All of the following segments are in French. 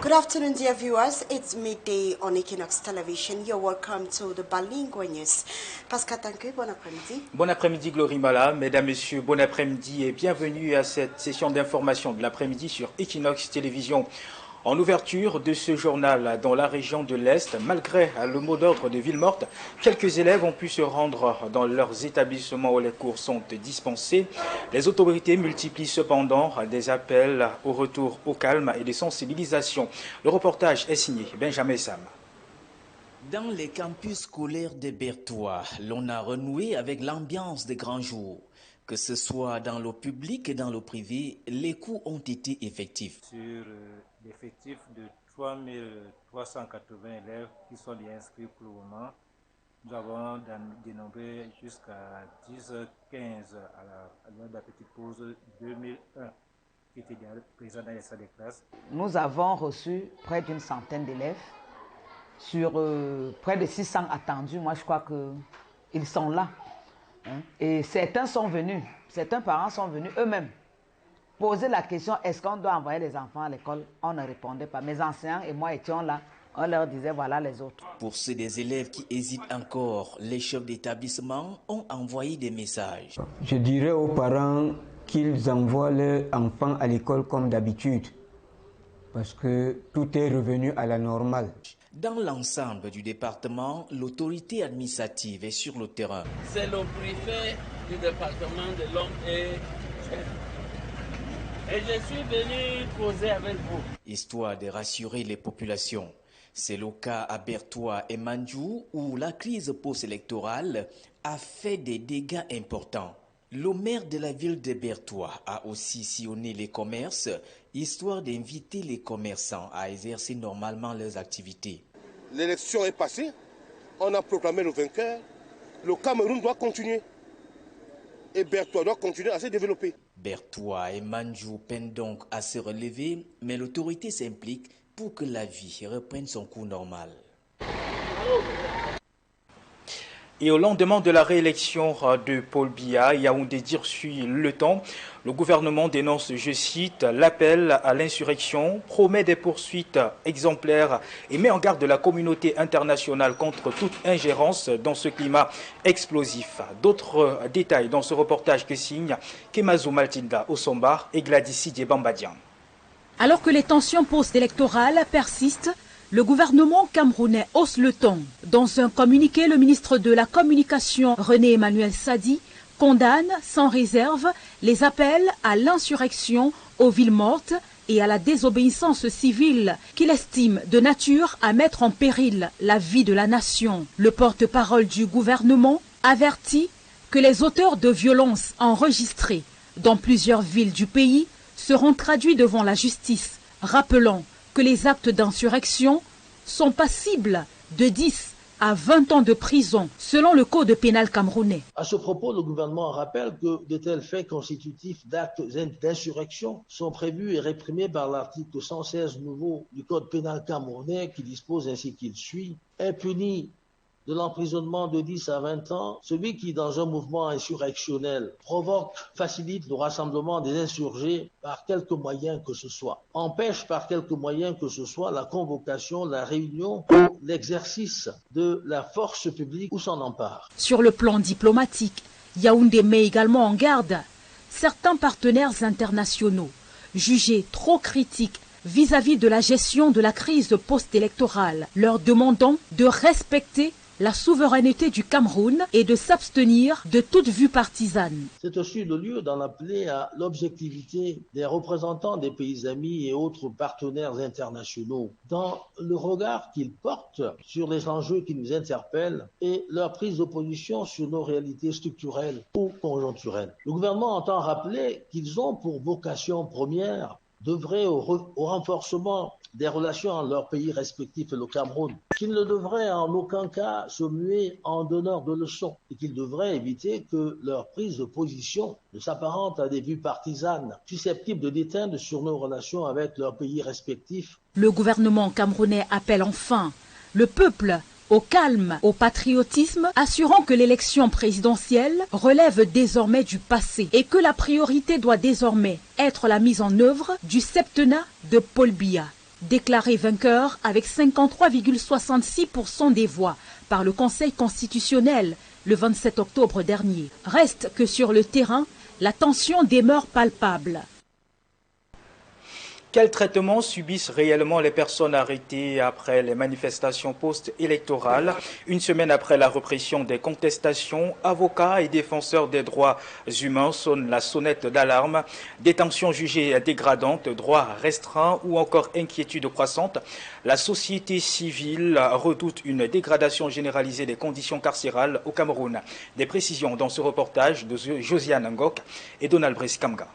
Good afternoon, dear viewers. It's midday on Équinoxe television. You're welcome to the bilingual news. Pascal Tanque, bon après-midi. Bon après-midi, Glory Mala. Mesdames, Messieurs, bon après-midi et bienvenue à cette session d'information de l'après-midi sur Équinoxe télévision. En ouverture de ce journal dans la région de l'Est, malgré le mot d'ordre de ville morte, quelques élèves ont pu se rendre dans leurs établissements où les cours sont dispensés. Les autorités multiplient cependant des appels au retour au calme et des sensibilisations. Le reportage est signé Benjamin Sam. Dans les campus scolaires de Berthois, l'on a renoué avec l'ambiance des grands jours. Que ce soit dans le public et dans le privé, les cours ont été effectifs. Sur l'effectif de 3380 élèves qui sont inscrits pour le moment, nous avons dénombré jusqu'à 10h15 à l'heure de la petite pause 2001 qui était présent dans les salles de classe. Nous avons reçu près d'une centaine d'élèves sur près de 600 attendus. Moi, je crois qu'ils sont là. Et certains sont venus, certains parents sont venus eux-mêmes poser la question, est-ce qu'on doit envoyer les enfants à l'école? On ne répondait pas. Mes enseignants et moi étions là, on leur disait voilà les autres. Pour ceux des élèves qui hésitent encore, les chefs d'établissement ont envoyé des messages. Je dirais aux parents qu'ils envoient leurs enfants à l'école comme d'habitude, parce que tout est revenu à la normale. Dans l'ensemble du département, l'autorité administrative est sur le terrain. C'est le préfet du département de l'Homme et je suis venu causer avec vous. Histoire de rassurer les populations. C'est le cas à Berthois et Mandjou où la crise post-électorale a fait des dégâts importants. Le maire de la ville de Berthois a aussi sillonné les commerces, histoire d'inviter les commerçants à exercer normalement leurs activités. L'élection est passée, on a proclamé le vainqueur, le Cameroun doit continuer et Berthois doit continuer à se développer. Berthois et Mandjou peinent donc à se relever, mais l'autorité s'implique pour que la vie reprenne son cours normal. Et au lendemain de la réélection de Paul Biya, Yaoundé suit le temps. Le gouvernement dénonce, je cite, l'appel à l'insurrection, promet des poursuites exemplaires et met en garde la communauté internationale contre toute ingérence dans ce climat explosif. D'autres détails dans ce reportage que signent Kemazo Maltinda Osombar et Gladys Sidje Bambadian. Alors que les tensions post-électorales persistent, le gouvernement camerounais hausse le ton. Dans un communiqué, le ministre de la Communication, René-Emmanuel Sadi, condamne sans réserve les appels à l'insurrection, aux villes mortes et à la désobéissance civile qu'il estime de nature à mettre en péril la vie de la nation. Le porte-parole du gouvernement avertit que les auteurs de violences enregistrées dans plusieurs villes du pays seront traduits devant la justice, rappelant que les actes d'insurrection sont passibles de 10 à 20 ans de prison, selon le code pénal camerounais. À ce propos, le gouvernement rappelle que de tels faits constitutifs d'actes d'insurrection sont prévus et réprimés par l'article 116 nouveau du code pénal camerounais qui dispose ainsi qu'il suit. Impuni de l'emprisonnement de 10 à 20 ans, celui qui, dans un mouvement insurrectionnel, provoque, facilite le rassemblement des insurgés par quelque moyen que ce soit, empêche par quelque moyen que ce soit la convocation, la réunion ou l'exercice de la force publique ou s'en empare. Sur le plan diplomatique, Yaoundé met également en garde certains partenaires internationaux jugés trop critiques vis-à-vis de la gestion de la crise post-électorale, leur demandant de respecter la souveraineté du Cameroun et de s'abstenir de toute vue partisane. C'est aussi le lieu d'en appeler à l'objectivité des représentants des pays amis et autres partenaires internationaux dans le regard qu'ils portent sur les enjeux qui nous interpellent et leur prise de position sur nos réalités structurelles ou conjoncturelles. Le gouvernement entend rappeler qu'ils ont pour vocation première d'œuvrer au renforcement des relations entre leurs pays respectifs et le Cameroun, qu'ils ne devraient en aucun cas se muer en donneurs de leçons et qu'ils devraient éviter que leur prise de position ne s'apparente à des vues partisanes susceptibles de déteindre sur nos relations avec leurs pays respectifs. Le gouvernement camerounais appelle enfin le peuple au calme, au patriotisme, assurant que l'élection présidentielle relève désormais du passé et que la priorité doit désormais être la mise en œuvre du septennat de Paul Biya. Déclaré vainqueur avec 53,66% des voix par le Conseil constitutionnel le 27 octobre dernier. Reste que sur le terrain, la tension demeure palpable. Quel traitement subissent réellement les personnes arrêtées après les manifestations post-électorales? Une semaine après la répression des contestations, avocats et défenseurs des droits humains sonnent la sonnette d'alarme. Détention jugée dégradante, droits restreints ou encore inquiétude croissante. La société civile redoute une dégradation généralisée des conditions carcérales au Cameroun. Des précisions dans ce reportage de Josiane Ngok et Donald Breskamga.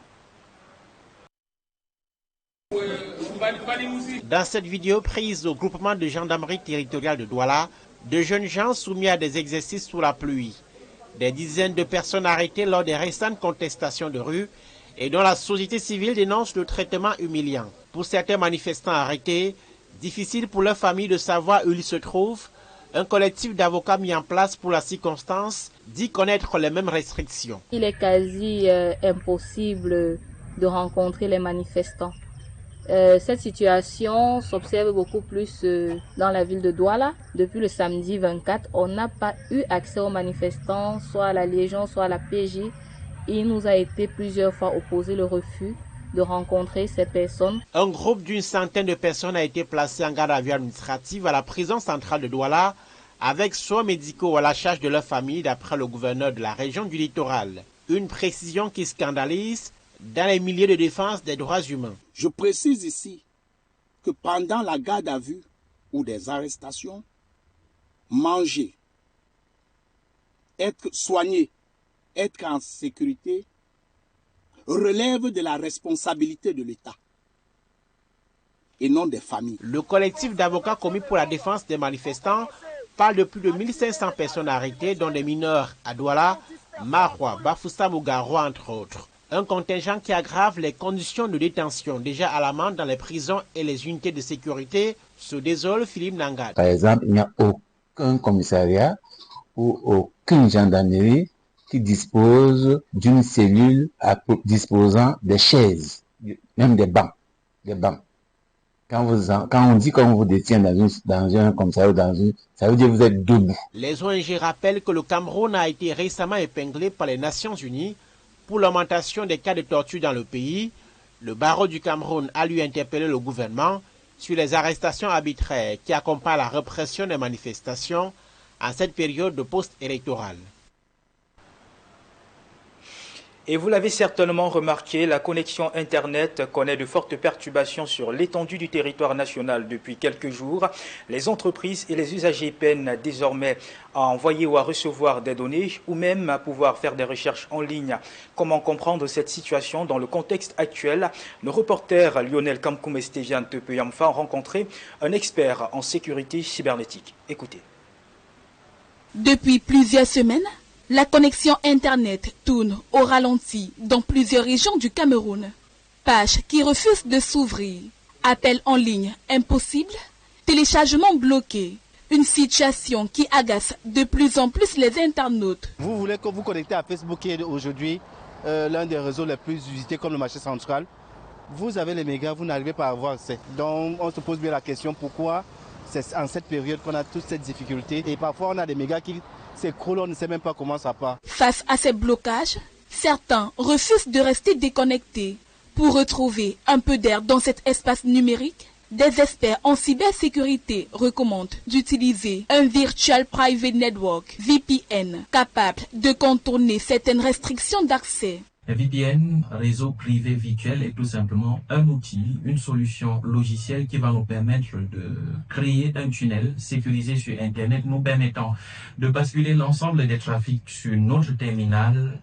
Dans cette vidéo prise au groupement de gendarmerie territoriale de Douala, de jeunes gens soumis à des exercices sous la pluie. Des dizaines de personnes arrêtées lors des récentes contestations de rue et dont la société civile dénonce le traitement humiliant. Pour certains manifestants arrêtés, difficile pour leur famille de savoir où ils se trouvent, un collectif d'avocats mis en place pour la circonstance dit connaître les mêmes restrictions. Il est quasi impossible de rencontrer les manifestants. Cette situation s'observe beaucoup plus dans la ville de Douala. Depuis le samedi 24, on n'a pas eu accès aux manifestants, soit à la Légion, soit à la PJ. Il nous a été plusieurs fois opposé le refus de rencontrer ces personnes. Un groupe d'une centaine de personnes a été placé en garde à vue administrative à la prison centrale de Douala avec soins médicaux à la charge de leur famille d'après le gouverneur de la région du littoral. Une précision qui scandalise dans les milieux de défense des droits humains. Je précise ici que pendant la garde à vue ou des arrestations, manger, être soigné, être en sécurité relève de la responsabilité de l'État et non des familles. Le collectif d'avocats commis pour la défense des manifestants parle de plus de 1500 personnes arrêtées, dont des mineurs à Douala, Maroua, Bafoussa, Mougaroua, entre autres. Un contingent qui aggrave les conditions de détention déjà alarmantes dans les prisons et les unités de sécurité, se désole Philippe Nangad. Par exemple, il n'y a aucun commissariat ou aucune gendarmerie qui dispose d'une cellule disposant des chaises, même des bancs. Quand on dit qu'on vous détient dans un commissariat, ça veut dire que vous êtes debout. Les ONG rappellent que le Cameroun a été récemment épinglé par les Nations Unies pour l'augmentation des cas de torture dans le pays. Le barreau du Cameroun a lui interpellé le gouvernement sur les arrestations arbitraires qui accompagnent la répression des manifestations en cette période de post-électorale. Et vous l'avez certainement remarqué, la connexion Internet connaît de fortes perturbations sur l'étendue du territoire national depuis quelques jours. Les entreprises et les usagers peinent désormais à envoyer ou à recevoir des données ou même à pouvoir faire des recherches en ligne. Comment comprendre cette situation dans le contexte actuel? Nos reporters Lionel Kamkoum et Stéviane Tepeyamfa ont rencontré un expert en sécurité cybernétique. Écoutez. Depuis plusieurs semaines, la connexion Internet tourne au ralenti dans plusieurs régions du Cameroun. Pages qui refusent de s'ouvrir, appels en ligne impossibles, téléchargements bloqués. Une situation qui agace de plus en plus les internautes. Vous voulez que vous connectez à Facebook qui est aujourd'hui l'un des réseaux les plus visités comme le marché central. Vous avez les mégas, vous n'arrivez pas à avoir accès. Donc on se pose bien la question pourquoi c'est en cette période qu'on a toute cette difficulté. Et parfois on a des mégas qui s'écroulent, on ne sait même pas comment ça part. Face à ces blocages, certains refusent de rester déconnectés. Pour retrouver un peu d'air dans cet espace numérique, des experts en cybersécurité recommandent d'utiliser un Virtual Private Network, VPN, capable de contourner certaines restrictions d'accès. Un VPN, réseau privé virtuel, est tout simplement un outil, une solution logicielle qui va nous permettre de créer un tunnel sécurisé sur Internet, nous permettant de basculer l'ensemble des trafics sur notre terminal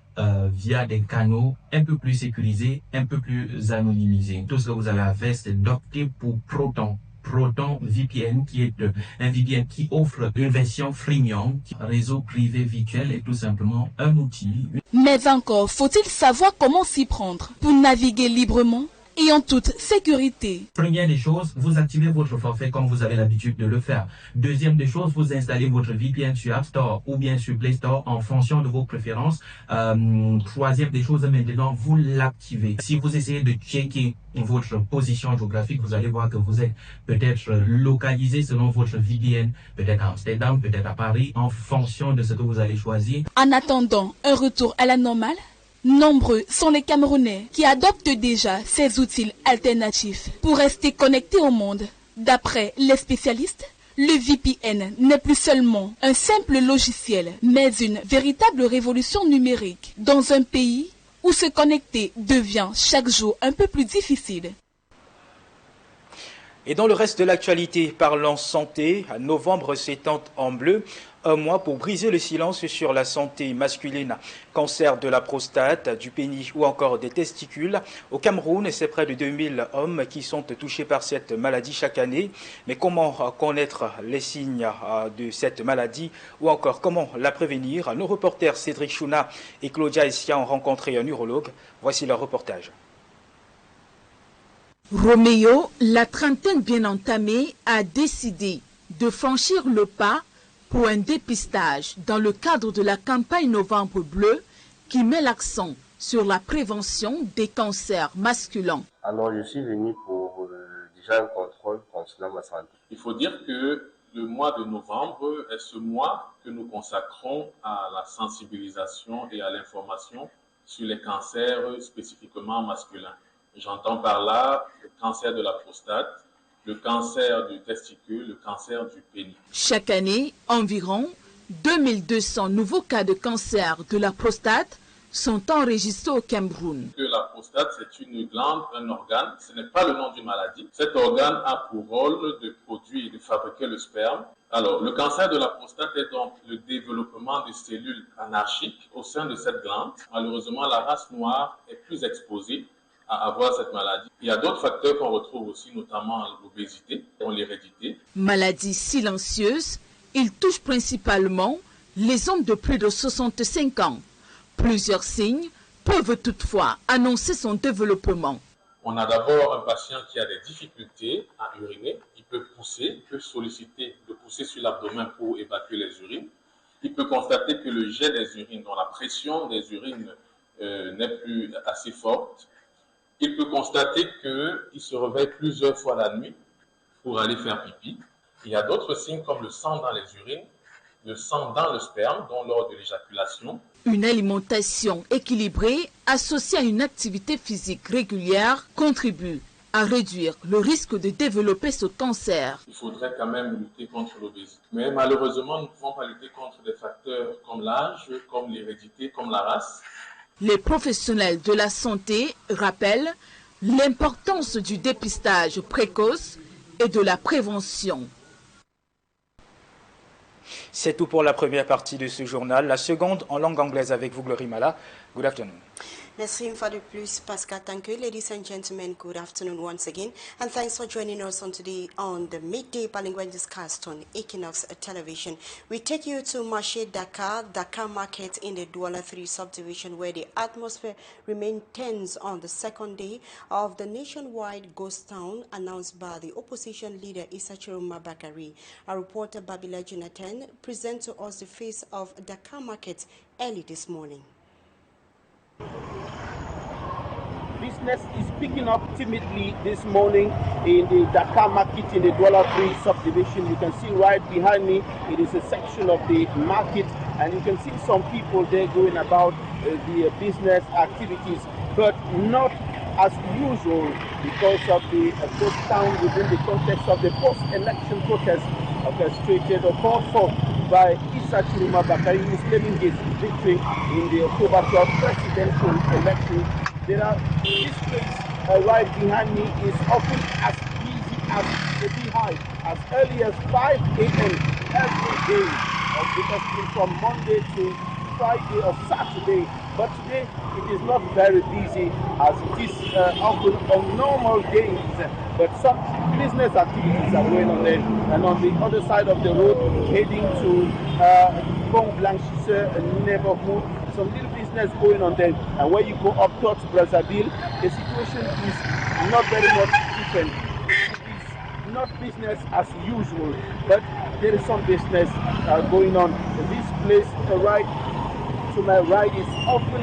via des canaux un peu plus sécurisés, un peu plus anonymisés. Tout ce que vous avez à faire, c'est d'opter pour Proton VPN, qui est un VPN qui offre une version freemium. Réseau privé virtuel est tout simplement un outil. Mais encore, faut-il savoir comment s'y prendre pour naviguer librement et en toute sécurité. Première des choses, vous activez votre forfait comme vous avez l'habitude de le faire. Deuxième des choses, vous installez votre VPN sur App Store ou bien sur Play Store en fonction de vos préférences. Troisième des choses, maintenant, vous l'activez. Si vous essayez de checker votre position géographique, vous allez voir que vous êtes peut-être localisé selon votre VPN, peut-être à Amsterdam, peut-être à Paris, en fonction de ce que vous allez choisir. En attendant un retour à la normale, nombreux sont les Camerounais qui adoptent déjà ces outils alternatifs pour rester connectés au monde. D'après les spécialistes, le VPN n'est plus seulement un simple logiciel, mais une véritable révolution numérique dans un pays où se connecter devient chaque jour un peu plus difficile. Et dans le reste de l'actualité, parlant santé, Novembre s'étend en bleu, un mois pour briser le silence sur la santé masculine. Cancer de la prostate, du pénis ou encore des testicules. Au Cameroun, c'est près de 2000 hommes qui sont touchés par cette maladie chaque année. Mais comment connaître les signes de cette maladie ou encore comment la prévenir? Nos reporters Cédric Chouna et Claudia Essia ont rencontré un urologue. Voici leur reportage. Roméo, la trentaine bien entamée, a décidé de franchir le pas pour un dépistage dans le cadre de la campagne Novembre bleu qui met l'accent sur la prévention des cancers masculins. Alors je suis venu pour déjà un contrôle concernant ma santé. Il faut dire que le mois de novembre est ce mois que nous consacrons à la sensibilisation et à l'information sur les cancers spécifiquement masculins. J'entends par là le cancer de la prostate, le cancer du testicule, le cancer du pénis. Chaque année, environ 2200 nouveaux cas de cancer de la prostate sont enregistrés au Cameroun. Que la prostate, c'est une glande, un organe, ce n'est pas le nom d'une maladie. Cet organe a pour rôle de produire et de fabriquer le sperme. Alors, le cancer de la prostate est donc le développement de cellules anarchiques au sein de cette glande. Malheureusement, la race noire est plus exposée à avoir cette maladie. Il y a d'autres facteurs qu'on retrouve aussi, notamment l'obésité, l'hérédité. Maladie silencieuse, il touche principalement les hommes de plus de 65 ans. Plusieurs signes peuvent toutefois annoncer son développement. On a d'abord un patient qui a des difficultés à uriner. Il peut pousser, il peut solliciter de pousser sur l'abdomen pour évacuer les urines. Il peut constater que le jet des urines, dont la pression des urines n'est plus assez forte. Il peut constater qu'il se réveille plusieurs fois la nuit pour aller faire pipi. Il y a d'autres signes comme le sang dans les urines, le sang dans le sperme, dont lors de l'éjaculation. Une alimentation équilibrée associée à une activité physique régulière contribue à réduire le risque de développer ce cancer. Il faudrait quand même lutter contre l'obésité. Mais malheureusement, nous ne pouvons pas lutter contre des facteurs comme l'âge, comme l'hérédité, comme la race. Les professionnels de la santé rappellent l'importance du dépistage précoce et de la prévention. C'est tout pour la première partie de ce journal. La seconde en langue anglaise avec vous, Glory Mala. Good afternoon. Merci une fois de plus, Pascal. Thank you, ladies and gentlemen. Good afternoon once again. And thanks for joining us on today on the midday bilingual discast on Équinoxe television. We take you to Marché Dakar market in the Douala 3 subdivision where the atmosphere remained tense on the second day of the nationwide ghost town announced by the opposition leader Issa Chiroma Bakari. Our reporter Babila Jonathan presents to us the face of Dakar market early this morning. Business is picking up timidly this morning in the Dakar market in the Douala 3 subdivision. You can see right behind me, it is a section of the market, and you can see some people there going about the business activities, but not as usual because of the ghost town within the context of the post-election protest orchestrated or called for by Issa Chiroma Bakari, who is claiming his victory in the October 12th presidential election. This place right behind me is often as busy as the beehive, as early as 5 a.m. every day, because it's from Monday to Friday or Saturday. But today it is not very busy as it is often on normal days. But some business activities are going on there. And on the other side of the road, heading to Pont Blanchisseur neighborhood, some little business going on there. And when you go up towards Brazzaville, the situation is not very much different. It is not business as usual, but there is some business going on. This place right to my right is open.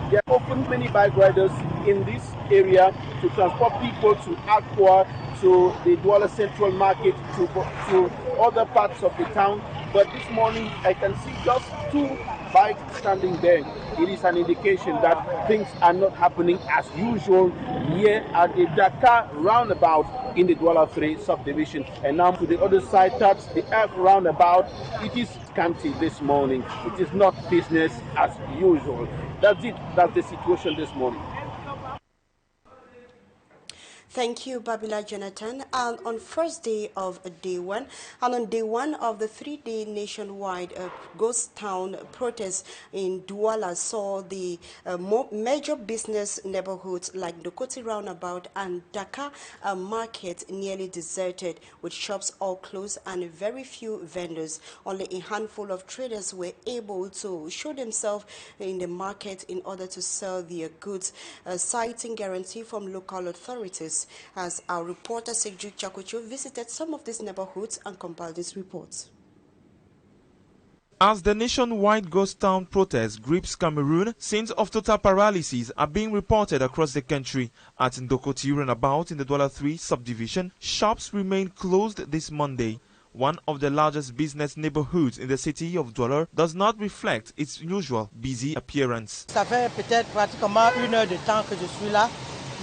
There are often many bike riders in this area to transport people to Aqua, to the Douala Central Market, to other parts of the town. But this morning I can see just 2 bikes standing there. It is an indication that things are not happening as usual here at the Dakar roundabout in the Douala 3 subdivision. And now to the other side, that's the F roundabout. It is empty this morning. It is not business as usual. That's it. That's the situation this morning. Thank you, Babila Jonathan. And on first day of day one, and on day one of the 3-day nationwide ghost town protest in Douala, saw the major business neighborhoods like Dokoti Roundabout and Dakar Market nearly deserted, with shops all closed and very few vendors. Only a handful of traders were able to show themselves in the market in order to sell their goods, citing guarantee from local authorities. As our reporter Sekjuk Chakucho visited some of these neighborhoods and compiled this report. As the nationwide ghost town protest grips Cameroon, scenes of total paralysis are being reported across the country. At Ndokoti Roundabout in the Douala 3 subdivision, shops remain closed this Monday. One of the largest business neighborhoods in the city of Douala does not reflect its usual busy appearance. Ça fait peut-être pratiquement 1 heure de temps que je suis là,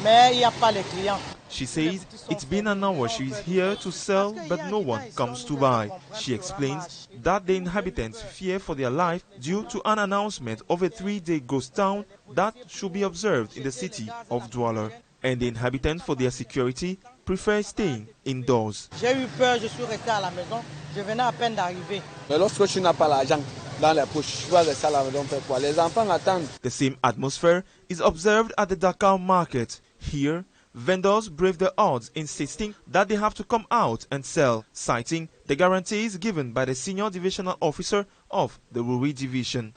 mais il n'y a pas les clients. She says it's been an hour she is here to sell, but no one comes to buy. She explains that the inhabitants fear for their life due to an announcement of a 3-day ghost town that should be observed in the city of Douala. And the inhabitants, for their security, prefer staying indoors. J'ai eu peur, je suis resté à la maison, je venais à peine d'arriver. Mais lorsque tu n'as pas l'argent dans les poches, tu vas rester à la maison faire quoi? Les enfants attendent. The same atmosphere is observed at the Dakar market. Here, vendors brave the odds, insisting that they have to come out and sell, citing the guarantees given by the senior divisional officer of the Ruri division.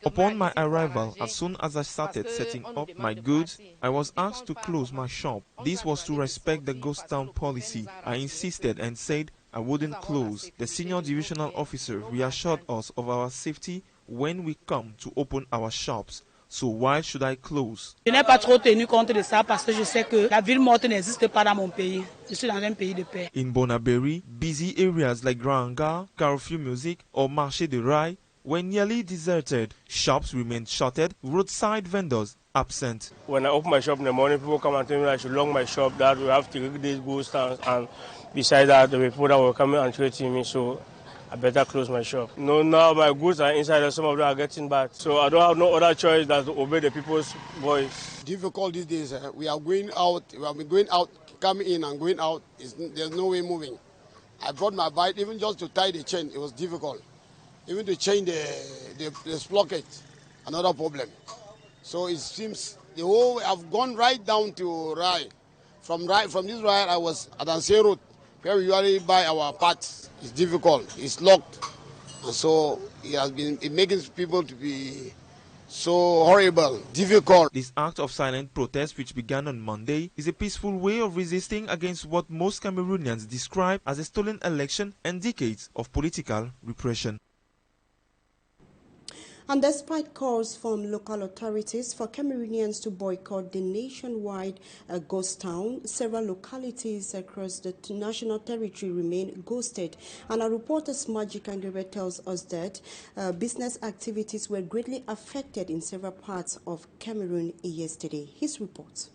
Upon my arrival, as soon as I started setting up my goods, I was asked to close my shop. This was to respect the ghost town policy. I insisted and said I wouldn't close. The senior divisional officer reassured us of our safety when we come to open our shops. So why should I close? Je n'ai pas trop tenu compte de ça parce que je sais que la ville morte n'existe pas dans mon pays. Je suis dans un pays de paix. In Bonaberi, busy areas like Granga, Carrefour Musiques or Marché de Rai were nearly deserted. Shops remained shuttered, roadside vendors absent. When I open my shop in the morning, people come and tell me I should lock my shop, that we have to take these ghost towns, and besides that, the people that were coming and treating me, so I better close my shop. No, now my goods are inside and some of them are getting bad. So I don't have no other choice than to obey the people's voice. Difficult these days. We are going out, we have been going out, coming in and going out. There's no way moving. I brought my bike, even just to tie the chain, it was difficult. Even to change the sprocket, another problem. So it seems the whole, I've gone right down to Rai. From this Rai, I was at Anse Road, where we usually buy our parts. It's difficult, it's locked, and so it makes people to be so horrible, difficult. This act of silent protest, which began on Monday, is a peaceful way of resisting against what most Cameroonians describe as a stolen election and decades of political repression. And despite calls from local authorities for Cameroonians to boycott the nationwide ghost town, several localities across the national territory remain ghosted. And our reporter Magic Angebe tells us that business activities were greatly affected in several parts of Cameroon yesterday. His report.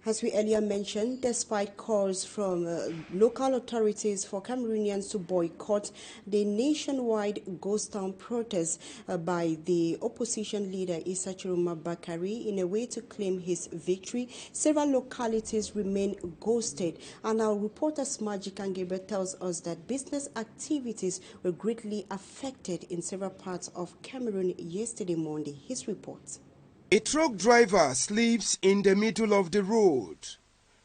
As we earlier mentioned, despite calls from local authorities for Cameroonians to boycott the nationwide ghost town protest by the opposition leader Issa Chiroma Bakari in a way to claim his victory, several localities remain ghosted. And our reporter Magic Angebe tells us that business activities were greatly affected in several parts of Cameroon yesterday morning. His report. A truck driver sleeps in the middle of the road.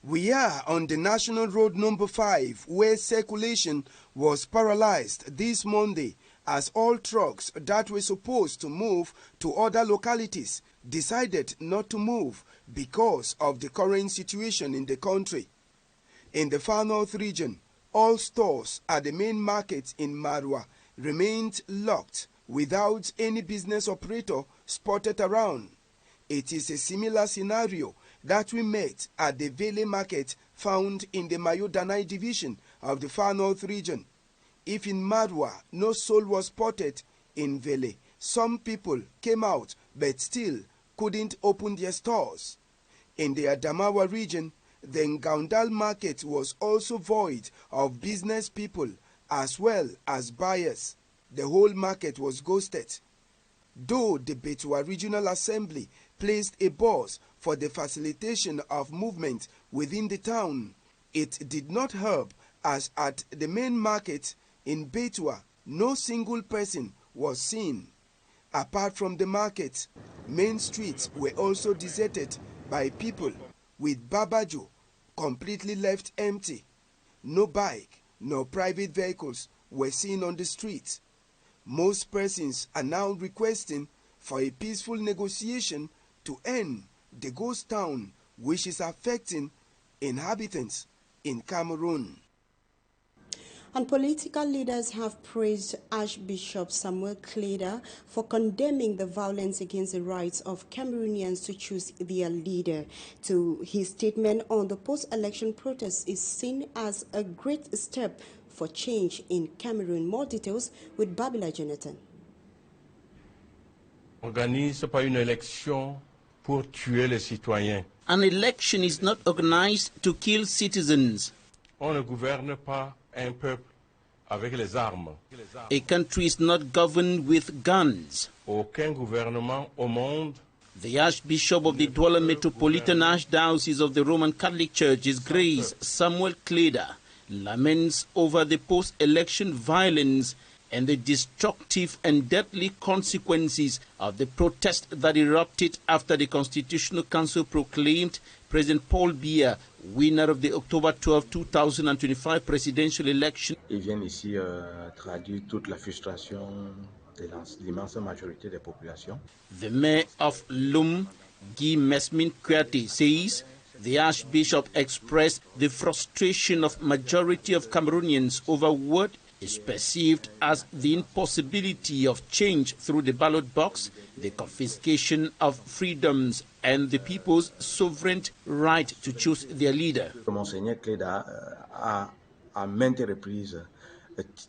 We are on the National Road number 5, where circulation was paralyzed this Monday as all trucks that were supposed to move to other localities decided not to move because of the current situation in the country. In the Far North region, all stores at the main market in Marwa remained locked without any business operator spotted around. It is a similar scenario that we met at the Vele market found in the Mayo-Danai division of the Far North region. If in Marwa no soul was spotted in Vele, some people came out but still couldn't open their stores. In the Adamawa region, the Ngaundal market was also void of business people as well as buyers. The whole market was ghosted. Though the Betua Regional Assembly placed a bus for the facilitation of movement within the town, it did not help, as at the main market in Betua, no single person was seen. Apart from the market, main streets were also deserted by people, with Babajo completely left empty. No bike nor private vehicles were seen on the streets. Most persons are now requesting for a peaceful negotiation to end the ghost town which is affecting inhabitants in Cameroon. And political leaders have praised Archbishop Samuel Kleda for condemning the violence against the rights of Cameroonians to choose their leader. His statement on the post-election protest is seen as a great step for change in Cameroon. More details with Babila Jonathan. Organise pas une élection pour tuer les citoyens. An election is not organized to kill citizens. On ne gouverne pas un peuple avec les armes. A country is not governed with guns. Aucun gouvernement au monde. The Archbishop of the Douala Metropolitan Archdiocese of the Roman Catholic Church, His Grace Samuel Kleda, laments over the post-election violence and the destructive and deadly consequences of the protest that erupted after the Constitutional Council proclaimed President Paul Biya winner of the October 12, 2025 presidential election. Ils viennent ici traduire toute la frustration de l'immense majorité des populations. The mayor of Lum, Guy Mesmin Kouyaté, says the Archbishop expressed the frustration of majority of Cameroonians over what is perceived as the impossibility of change through the ballot box, the confiscation of freedoms, and the people's sovereign right to choose their leader. Monseigneur Kleda a à maintes reprises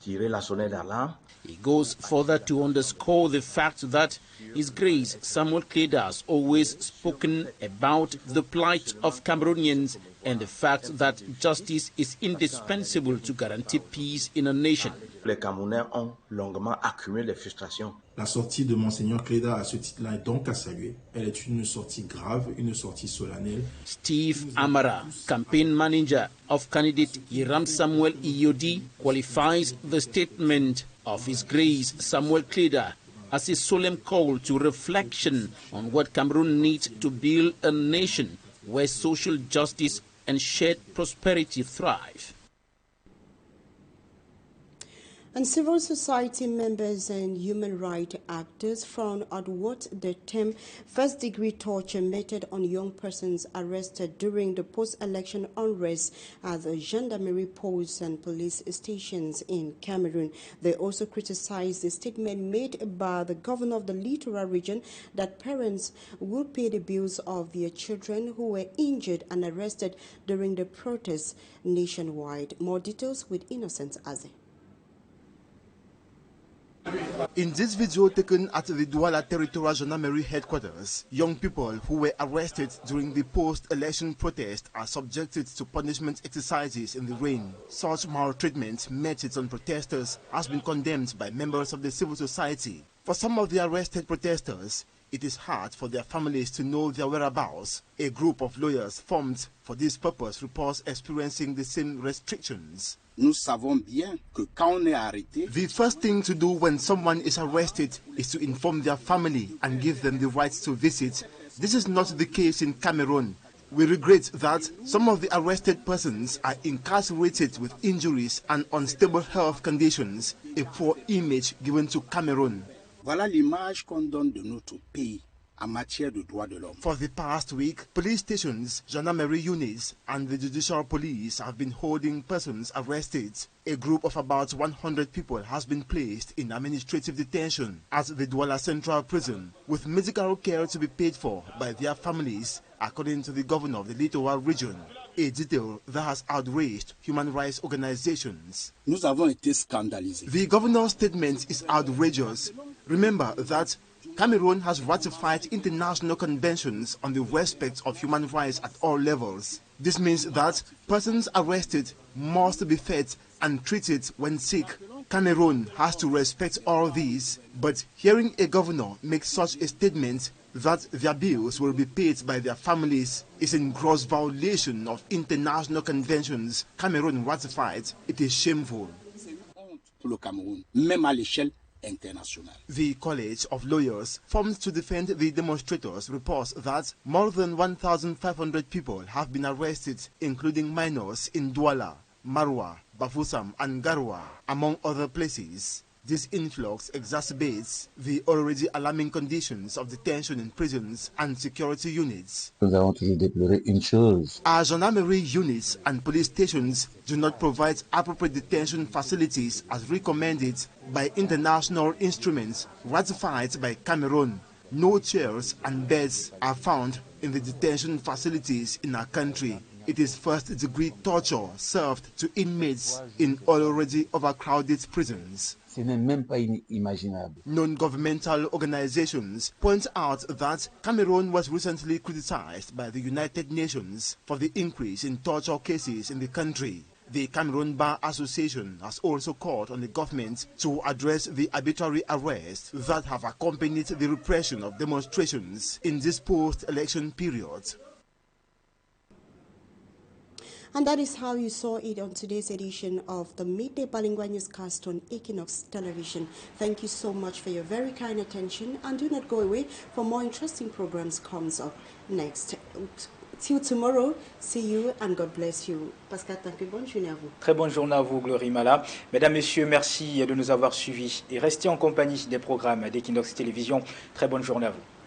tiré la sonnette d'alarme. He goes further to underscore the fact that His Grace Samuel Kleda has always spoken about the plight of Cameroonians and the fact that justice is indispensable to guarantee peace in a nation. Les Camerounais ont longuement accumulé les frustrations. La sortie de Monseigneur Kleda à ce titre-là est donc à saluer. Elle est une sortie grave, une sortie solennelle. Steve Amara, campaign manager of candidate Hiram Samuel Iyodi, qualifies the statement of His Grace Samuel Kleda as a solemn call to reflection on what Cameroon needs to build a nation where social justice and shared prosperity thrive. And civil society members and human rights actors frown at what the term first-degree torture meted on young persons arrested during the post-election unrest at the gendarmerie posts and police stations in Cameroon. They also criticized the statement made by the governor of the Littoral region that parents would pay the bills of their children who were injured and arrested during the protests nationwide. More details with Innocent Aze. In this video taken at the Douala Territorial Gendarmerie headquarters, young people who were arrested during the post-election protest are subjected to punishment exercises in the rain. Such maltreatment meted on protesters has been condemned by members of the civil society. For some of the arrested protesters, it is hard for their families to know their whereabouts. A group of lawyers formed for this purpose reports experiencing the same restrictions. Nous savons bien que quand on est arrêté, the first thing to do when someone is arrested is to inform their family and give them the right to visit. This is not the case in Cameroon. We regret that some of the arrested persons are incarcerated with injuries and unstable health conditions, a poor image given to Cameroon. Voilà l'image qu'on donne de notre pays en matière de droits de l'homme. For the past week, police stations, gendarmerie units, and the judicial police have been holding persons arrested. A group of about 100 people has been placed in administrative detention at the Douala Central Prison, with medical care to be paid for by their families, according to the governor of the Littoral region. A detail that has outraged human rights organizations. Nous avons été scandalisés. The governor's statement is outrageous. Remember that Cameroon has ratified international conventions on the respect of human rights at all levels. This means that persons arrested must be fed and treated when sick. Cameroon has to respect all these, but hearing a governor make such a statement that their bills will be paid by their families is in gross violation of international conventions Cameroon ratified. It is shameful. Pour le Cameroun, même à l'échelle international. The College of Lawyers, formed to defend the demonstrators, reports that more than 1,500 people have been arrested, including minors in Douala, Marwa, Bafoussam and Garoua, among other places. This influx exacerbates the already alarming conditions of detention in prisons and security units. Nous avons toujours déploré une chose. Our gendarmerie units and police stations do not provide appropriate detention facilities as recommended by international instruments ratified by Cameroon. No chairs and beds are found in the detention facilities in our country. It is first-degree torture served to inmates in already overcrowded prisons. Ce n'est même pas inimaginable. Non-governmental organizations point out that Cameroon was recently criticized by the United Nations for the increase in torture cases in the country. The Cameroon Bar Association has also called on the government to address the arbitrary arrests that have accompanied the repression of demonstrations in this post-election period. And that is how you saw it on today's edition of the Midday Bilingual Newscast on Équinoxe Television. Thank you so much for your very kind attention, and do not go away for more interesting programs comes up next. Till tomorrow, see you and God bless you. Pascal, bonne journée à vous. Très bonne journée à vous, Glory Mala. Mesdames, Messieurs, merci de nous avoir suivis et restez en compagnie des programmes d'Équinoxe Télévision. Très bonne journée à vous.